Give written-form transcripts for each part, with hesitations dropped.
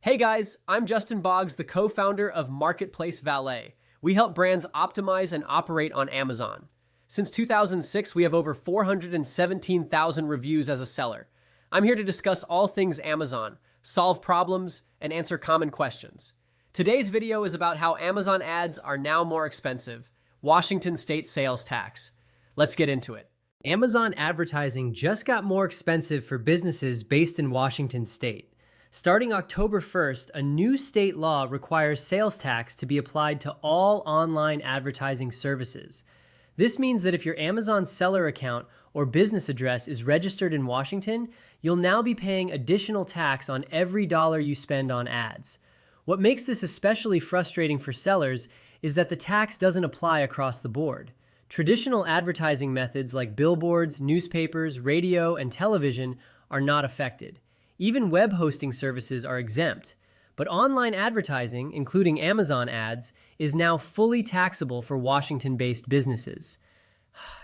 Hey guys, I'm Justin Boggs, the co-founder of Marketplace Valet. We help brands optimize and operate on Amazon. Since 2006, we have over 417,000 reviews as a seller. I'm here to discuss all things Amazon, solve problems, and answer common questions. Today's video is about how Amazon ads are now more expensive. Washington state sales tax. Let's get into it. Amazon advertising just got more expensive for businesses based in Washington state. Starting October 1st, a new state law requires sales tax to be applied to all online advertising services. This means that if your Amazon seller account or business address is registered in Washington, you'll now be paying additional tax on every dollar you spend on ads. What makes this especially frustrating for sellers is that the tax doesn't apply across the board. Traditional advertising methods like billboards, newspapers, radio, and television are not affected. Even web hosting services are exempt, but online advertising, including Amazon ads, is now fully taxable for Washington-based businesses.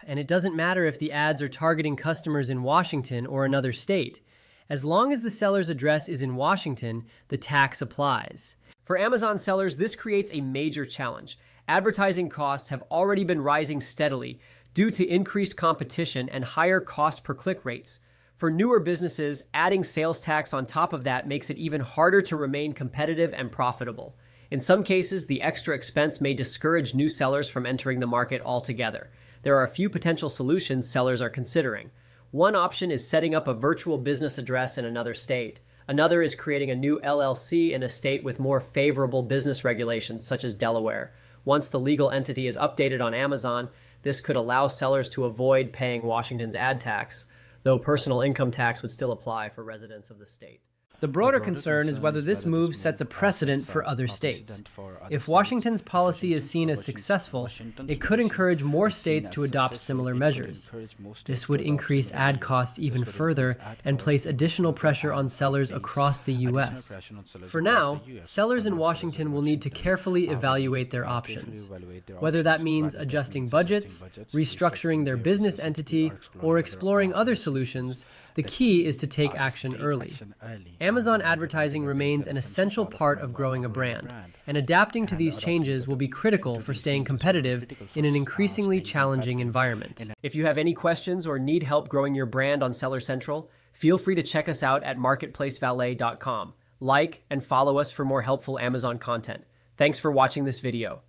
And it doesn't matter if the ads are targeting customers in Washington or another state. As long as the seller's address is in Washington, the tax applies. For Amazon sellers, this creates a major challenge. Advertising costs have already been rising steadily due to increased competition and higher cost per click rates. For newer businesses, adding sales tax on top of that makes it even harder to remain competitive and profitable. In some cases, the extra expense may discourage new sellers from entering the market altogether. There are a few potential solutions sellers are considering. One option is setting up a virtual business address in another state. Another is creating a new LLC in a state with more favorable business regulations, such as Delaware. Once the legal entity is updated on Amazon, this could allow sellers to avoid paying Washington's ad tax, though personal income tax would still apply for residents of the state. The broader concern is whether this move sets a precedent for other states. If Washington's policy is seen as successful, it could encourage more states to adopt similar measures. This would increase ad costs even further and place additional pressure on sellers across the U.S. For now, sellers in Washington will need to carefully evaluate their options. Whether that means adjusting budgets, restructuring their business entity, or exploring other solutions, the key is to take action early. Amazon advertising remains an essential part of growing a brand, and adapting to these changes will be critical for staying competitive in an increasingly challenging environment. If you have any questions or need help growing your brand on Seller Central, feel free to check us out at marketplacevalet.com. Like and follow us for more helpful Amazon content. Thanks for watching this video.